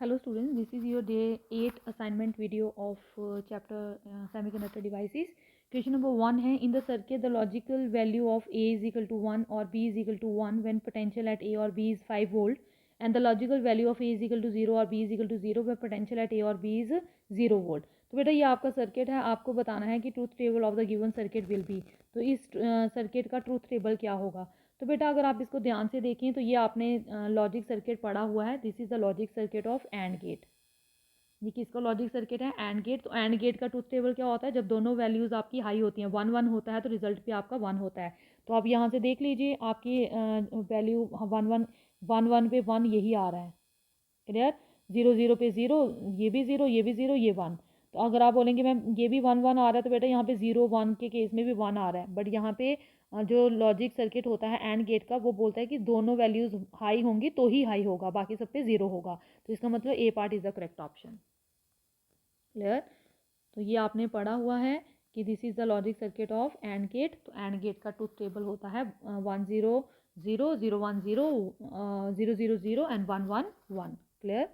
Hello students, this is your day 8 assignment video of chapter semiconductor devices. Question number 1 है in the circuit the logical value of A is equal to 1 or B is equal to 1 when potential at A or B is 5 volt and the logical value of A is equal to 0 or B is equal to 0 when potential at A or B is 0 volt. तो बेटा ये आपका circuit है, आपको बताना है कि truth table of the given circuit will be. तो इस सर्किट का ट्रूथ टेबल क्या होगा। तो बेटा अगर आप इसको ध्यान से देखें तो ये आपने लॉजिक सर्किट पढ़ा हुआ है। This is the logic circuit of and gate. ये किसका लॉजिक सर्किट है? And gate. तो एंड गेट का ट्रूथ टेबल क्या होता है? जब दोनों वैल्यूज़ आपकी हाई होती हैं, 1 1 होता है तो रिजल्ट भी आपका 1 होता है। तो आप यहाँ से देख लीजिए आपकी वैल्यू 1 1 पे 1 यही आ रहा है। क्लियर? 0 0 पे 0, ये भी 0, ये भी 0, ये 1। तो अगर आप बोलेंगे मैम ये भी 1 1 आ रहा है तो बेटा यहाँ पे 0 1 के केस में भी 1 आ रहा है। बट यहाँ पे जो लॉजिक सर्किट होता है एंड गेट का वो बोलता है कि दोनों वैल्यूज हाई होंगी तो ही हाई होगा, बाकी सब पे 0 होगा। तो इसका मतलब A part is the correct option. Clear? तो ये आपने पढ़ा हुआ है कि this is the logic circuit of and gate. तो एंड गेट का ट्रूथ टेबल होता है 1 0 0 0 1 0 0 0 0 and 1 1 1। Clear?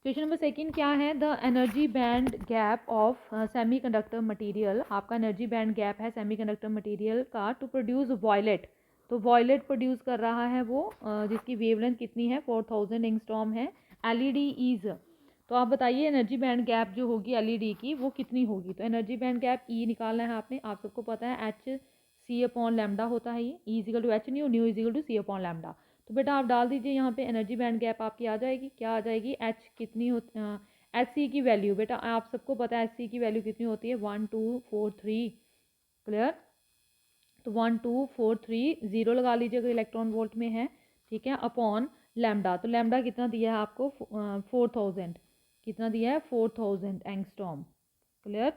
Question number second क्या है? The energy band gap of semi conductor material. आपका एनर्जी बैंड गैप है सेमी कंडक्टर मटीरियल का to produce violet. तो वॉयलेट प्रोड्यूस कर रहा है वो जिसकी वेवलेंथ कितनी है? 4000 एंगस्ट्रॉम है। LED is. तो आप बताइए एनर्जी बैंड गैप जो होगी एलईडी की वो कितनी होगी। तो एनर्जी बैंड गैप ई निकालना है आपने। आप सबको पता है एच सी अपॉन लैम्डा होता है। ये E is equal to H nu, nu is equal to C upon lambda. तो बेटा आप डाल दीजिए यहाँ पे एनर्जी बैंड गैप आपकी आ जाएगी। क्या आ जाएगी? एच कितनी हो एच सी की वैल्यू। बेटा आप सबको पता है एच सी की वैल्यू कितनी होती है? 1 2 4 3। क्लियर? तो 1 2 4 3 0 लगा लीजिए अगर इलेक्ट्रॉन वोल्ट में है। ठीक है? Upon lambda. तो लैम्डा कितना दिया है आपको? 4000। कितना दिया है? 4000 एंगस्ट्रॉम। क्लियर?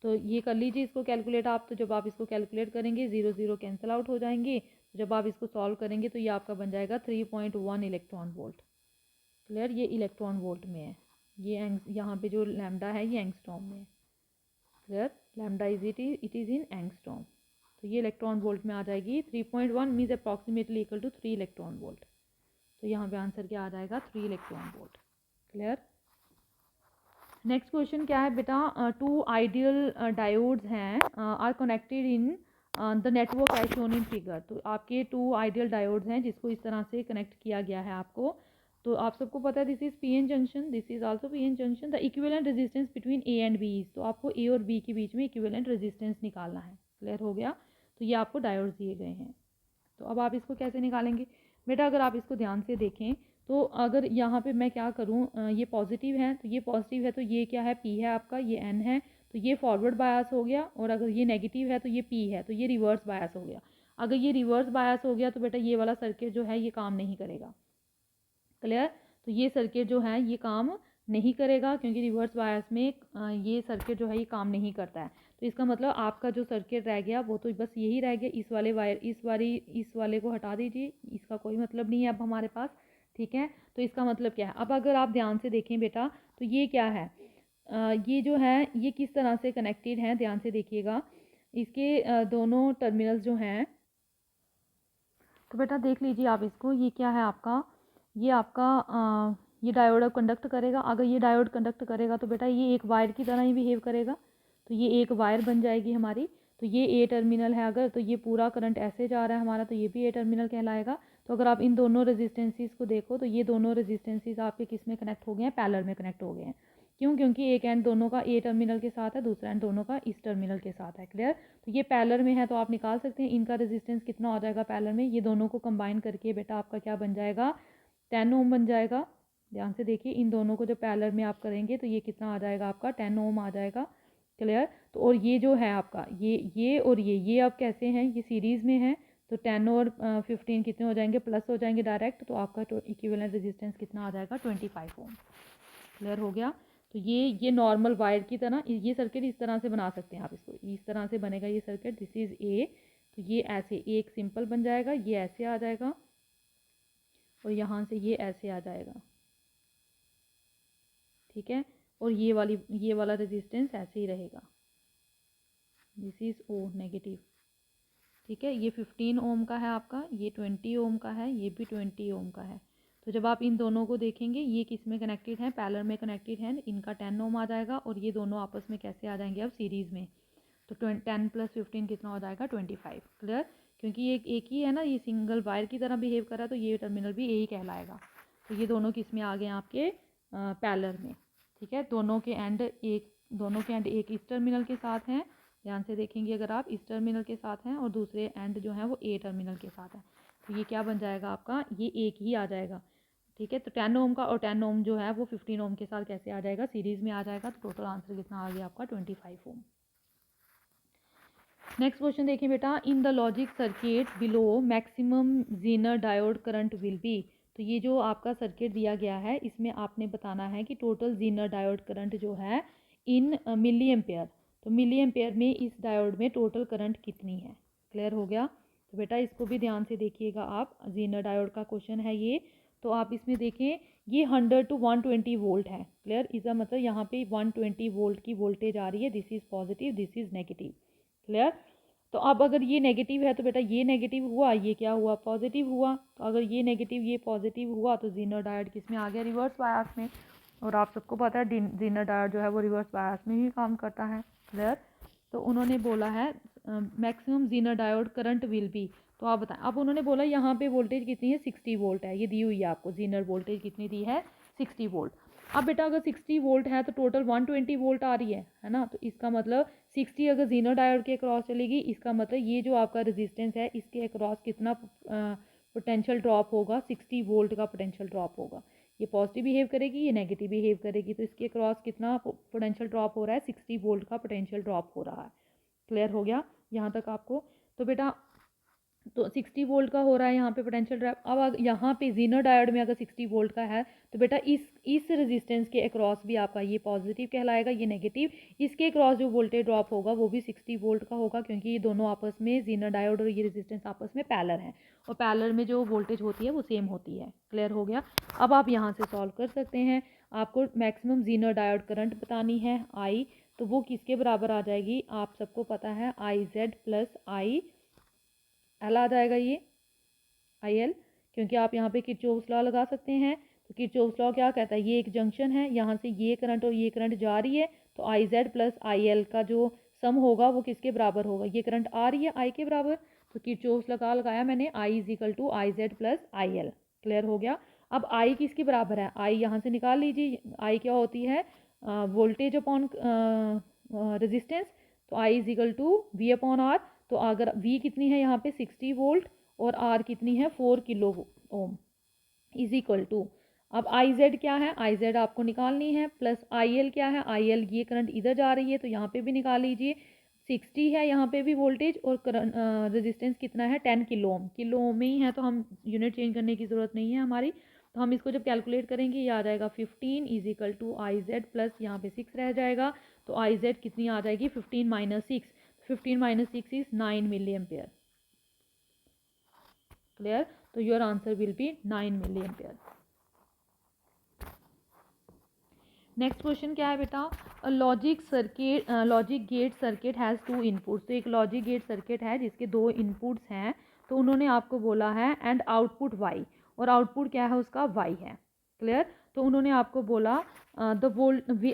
तो ये कर लीजिए इसको कैलकुलेट आप। तो जब आप इसको कैलकुलेट करेंगे 0 0 कैंसिल आउट हो जाएंगे। जब आप इसको सॉल्व करेंगे तो ये आपका बन जाएगा 3.1 इलेक्ट्रॉन वोल्ट। क्लियर? ये इलेक्ट्रॉन वोल्ट में है। ये यहाँ पे जो लैम्डा है ये एंगस्ट्रॉम में है। Clear? Lambda it is in angstrom. तो ये इलेक्ट्रॉन वोल्ट में आ जाएगी। 3.1 means approximately equal to 3 electron volt. तो यहाँ पे आंसर क्या आ जाएगा? 3 electron volt. Clear? Next question क्या है बेटा? टू आइडियल डायोड्स हैं are connected in the network as shown in figure. तो आपके टू आइडियल डायोड्स हैं जिसको इस तरह से कनेक्ट किया गया है आपको। तो आप सबको पता है this is P N junction, this is also P N junction. The equivalent resistance between A and B is. तो आपको ए और बी के बीच में इक्विवेलेंट रेजिस्टेंस निकालना है। क्लियर हो गया? तो ये आपको डायोड्स दिए गए हैं। तो अब आप इसको कैसे निकालेंगे बेटा? अगर आप इसको ध्यान से देखें तो अगर यहाँ पे मैं क्या करूँ, ये पॉजिटिव है तो ये पॉजिटिव है तो ये क्या है? पी है आपका, ये एन है तो ये फॉरवर्ड बायस हो गया। और अगर ये नेगेटिव है तो ये पी है तो ये रिवर्स बायस हो गया। अगर ये रिवर्स बायस हो गया तो बेटा ये वाला सर्किट जो है ये काम नहीं करेगा। क्लियर? तो ये सर्किट जो है ये काम नहीं करेगा क्योंकि रिवर्स बायस में ये सर्किट जो है ये काम नहीं करता है। तो इसका मतलब आपका जो सर्किट रह गया वो तो बस यही रह गया। इस वाले वायर इस वाले को हटा दीजिए, इसका कोई मतलब नहीं है अब हमारे पास। ठीक है? तो इसका मतलब क्या है? अब अगर आप ध्यान से देखें बेटा तो ये क्या है? ये जो है ये किस तरह से कनेक्टेड है, ध्यान से देखिएगा। इसके दोनों टर्मिनल्स जो हैं, तो बेटा देख लीजिए आप इसको। ये क्या है आपका? ये आपका ये डायोड अब कंडक्ट करेगा। अगर ये डायोड कंडक्ट करेगा तो बेटा ये एक वायर की तरह ही बिहेव करेगा। तो ये एक वायर बन जाएगी हमारी। तो ये ए टर्मिनल है अगर, तो ये पूरा करंट ऐसे जा रहा है हमारा, तो ये भी ए टर्मिनल कहलाएगा। तो अगर आप इन दोनों रेजिस्टेंसीज को देखो तो ये दोनों रेजिस्टेंसीज आपके किस में कनेक्ट हो गए हैं? पैरेलल में कनेक्ट हो गए हैं। क्यों? क्योंकि एक एंड दोनों का ए टर्मिनल के साथ है, दूसरा एंड दोनों का इस टर्मिनल के साथ है। क्लियर? तो ये पैरेलल में है तो आप निकाल सकते हैं इनका रेजिस्टेंस कितना हो जाएगा पैरेलल में। ये दोनों को कंबाइन करके बेटा आपका क्या बन जाएगा? 10 ओम बन जाएगा। ध्यान से देखिए इन दोनों को जब पैरेलल में आप करेंगे तो ये कितना आ जाएगा आपका? 10 ओम आ जाएगा। क्लियर? तो और ये जो है आपका ये और ये अब कैसे हैं? ये सीरीज़ में है। तो 10 और 15 कितने हो जाएंगे? प्लस हो जाएंगे डायरेक्ट। तो आपका इक्विवेलेंट रेजिस्टेंस कितना आ जाएगा? 25 ओम। क्लियर हो गया? तो ये नॉर्मल वायर की तरह ये सर्किट इस तरह से बना सकते हैं आप इसको। इस तरह से बनेगा ये सर्किट। This is a. तो ये ऐसे एक सिंपल बन जाएगा, ये ऐसे आ जाएगा और यहाँ से ये ऐसे आ जाएगा। ठीक है? और ये वाला रेजिस्टेंस ऐसे ही रहेगा। This is O negative. ठीक है? ये 15 ओम का है आपका, ये 20 ओम का है, ये भी 20 ओम का है। तो जब आप इन दोनों को देखेंगे, ये किस में कनेक्टेड हैं, पैरेलल में कनेक्टेड हैं, इनका 10 ओम आ जाएगा और ये दोनों आपस में कैसे आ जाएंगे अब सीरीज़ में, तो 10 + 15 कितना हो जाएगा 25। क्लियर, क्योंकि ये एक ही है ना, ये सिंगल वायर की तरह बिहेव कर रहा है, तो ये टर्मिनल भी यही कहलाएगा। तो ये दोनों किस में आ गए आपके पैरेलल में। ठीक है, दोनों के एंड एक इस टर्मिनल के साथ हैं, ध्यान से देखेंगे अगर आप, इस टर्मिनल के साथ हैं और दूसरे एंड जो है वो ए टर्मिनल के साथ है। तो ये क्या बन जाएगा आपका, ये एक ही आ जाएगा। ठीक है, तो 10 ओम का और 10 ओम जो है वो 15 ओम के साथ कैसे आ जाएगा, सीरीज़ में आ जाएगा। तो टोटल आंसर कितना आ गया आपका 25 ओम। नेक्स्ट क्वेश्चन देखिए बेटा, in the logic circuit below maximum Zener diode current will be. तो ये जो आपका सर्किट दिया गया है, इसमें आपने बताना है कि टोटल जीनर डायोड करंट जो है इन मिली एम्पेयर, तो मिली एम्पेयर में इस डायोड में टोटल करंट कितनी है। क्लियर हो गया। तो बेटा इसको भी ध्यान से देखिएगा आप, जीनर डायोड का क्वेश्चन है ये। तो आप इसमें देखें, ये 100 to 120 वोल्ट है। क्लियर, इसका मतलब यहाँ पे 120 वोल्ट की वोल्टेज आ रही है। This is positive, this is negative. Clear, तो अब अगर ये नेगेटिव है तो बेटा ये नेगेटिव हुआ, ये क्या हुआ, पॉजिटिव हुआ। तो अगर ये नेगेटिव ये पॉजिटिव हुआ तो जीनर डायोड किस में आ गया, रिवर्स बायस में। और आप सबको पता है जीनर डायोड जो है वो रिवर्स बायस में ही काम करता है। क्लियर, तो उन्होंने बोला है maximum Zener diode current will be. तो आप बताएं, अब उन्होंने बोला यहाँ पे वोल्टेज कितनी है, 60 वोल्ट है, ये दी हुई है आपको, जीनर वोल्टेज कितनी दी है, 60 वोल्ट। अब बेटा अगर 60 वोल्ट है तो टोटल 120 वोल्ट आ रही है ना। तो इसका मतलब 60 अगर जीनर डायोड के अक्रॉस चलेगी, इसका मतलब ये जो आपका रेजिस्टेंस है इसके अक्रॉस कितना पोटेंशियल ड्रॉप होगा, 60 वोल्ट का पोटेंशियल ड्रॉप होगा। ये पॉजिटिव बिहेव करेगी, ये नेगेटिव बिहेव करेगी, तो इसके अक्रॉस कितना पोटेंशियल ड्रॉप हो रहा है, 60 वोल्ट का पोटेंशियल ड्रॉप हो रहा है। क्लियर हो गया यहाँ तक आपको। तो बेटा तो 60 वोल्ट का हो रहा है यहाँ पे पोटेंशियल ड्रॉप। अब यहाँ पे जीनर डायोड में अगर 60 वोल्ट का है तो बेटा इस रेजिस्टेंस के अक्रॉस भी आपका ये पॉजिटिव कहलाएगा, ये नेगेटिव। इसके अक्रॉस जो वोल्टेज ड्रॉप होगा वो भी 60 वोल्ट का होगा, क्योंकि ये दोनों आपस में, जीनर डायोड और ये रेजिस्टेंस आपस में पैरेलल है, और पैरेलल में जो वोल्टेज होती है वो सेम होती है। क्लियर हो गया। अब आप यहाँ से सॉल्व कर सकते हैं। आपको मैक्सिमम जीनर डायोड करंट बतानी है आई, तो वो किसके बराबर आ जाएगी, आप सबको पता है IZ + IL आ जाएगा, ये IL, क्योंकि आप यहाँ पे किरचॉफ्स लॉ लगा सकते हैं। तो किरचॉफ्स लॉ क्या कहता है, ये एक जंक्शन है, यहाँ से ये करंट और ये करंट जा रही है, तो IZ + IL का जो सम होगा वो किसके बराबर होगा, ये करंट आ रही है I के बराबर। तो किरचॉफ्स लगाया मैंने, I = IZ + IL। क्लियर हो गया। अब I किसके बराबर है, I यहाँ से निकाल लीजिए, I क्या होती है, वोल्टेज अपॉन रेजिस्टेंस। तो I = V/R। तो अगर V कितनी है यहाँ पे 60 वोल्ट और R कितनी है 4 किलो ओम, = अब IZ क्या है, IZ आपको निकालनी है, प्लस IL क्या है, IL ये करंट इधर जा रही है तो यहाँ पे भी निकाल लीजिए। 60 है यहाँ पे भी वोल्टेज, और रेजिस्टेंस कितना है 10 किलो ओम, किलो ओम में ही है तो हम यूनिट चेंज करने की ज़रूरत नहीं है हमारी। तो हम इसको जब कैलकुलेट करेंगे ये आ जाएगा 15 = IZ प्लस यहाँ पे 6 रह जाएगा। तो IZ कितनी आ जाएगी, 15 - 6, 15 - 6 इज़ 9 मिली एम्पेयर। क्लियर, तो your answer will be 9 milliampere. Next question क्या है बेटा, logic gate circuit has 2 inputs. तो एक लॉजिक गेट सर्किट है जिसके 2 इनपुट्स हैं, तो उन्होंने आपको बोला है एंड आउटपुट y, और आउटपुट क्या है उसका y है। क्लियर, तो उन्होंने आपको बोला the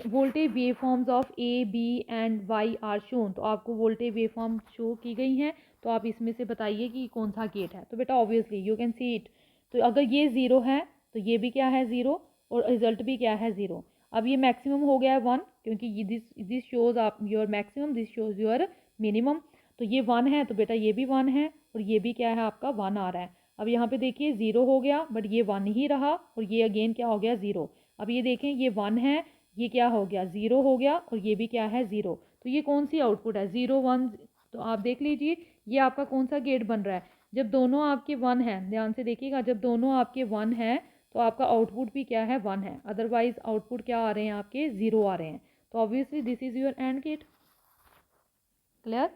voltage waveforms of A, B and Y are shown. तो आपको वोल्टेज वेव फॉर्म शो की गई हैं, तो आप इसमें से बताइए कि कौन सा गेट है। तो बेटा obviously you can see it, तो अगर ये 0 है तो ये भी क्या है 0, और रिजल्ट भी क्या है 0। अब ये मैक्सिमम हो गया है 1, क्योंकि दिस शोज आप your maximum, this shows your minimum. तो ये 1 है तो बेटा ये भी 1 है, और ये भी क्या है आपका 1 आ रहा है। अब यहाँ पे देखिए 0 हो गया, बट ये 1 ही रहा, और ये अगेन क्या हो गया 0। अब ये देखें ये 1 है, ये क्या हो गया 0 हो गया, और ये भी क्या है 0। तो ये कौन सी आउटपुट है, 0 1। तो आप देख लीजिए ये आपका कौन सा गेट बन रहा है, जब दोनों आपके 1 है, ध्यान से देखिएगा, जब दोनों आपके 1 है तो आपका आउटपुट भी क्या है 1 है, अदरवाइज आउटपुट क्या आ रहे हैं आपके 0 आ रहे हैं। तो obviously this is your AND gate. Clear,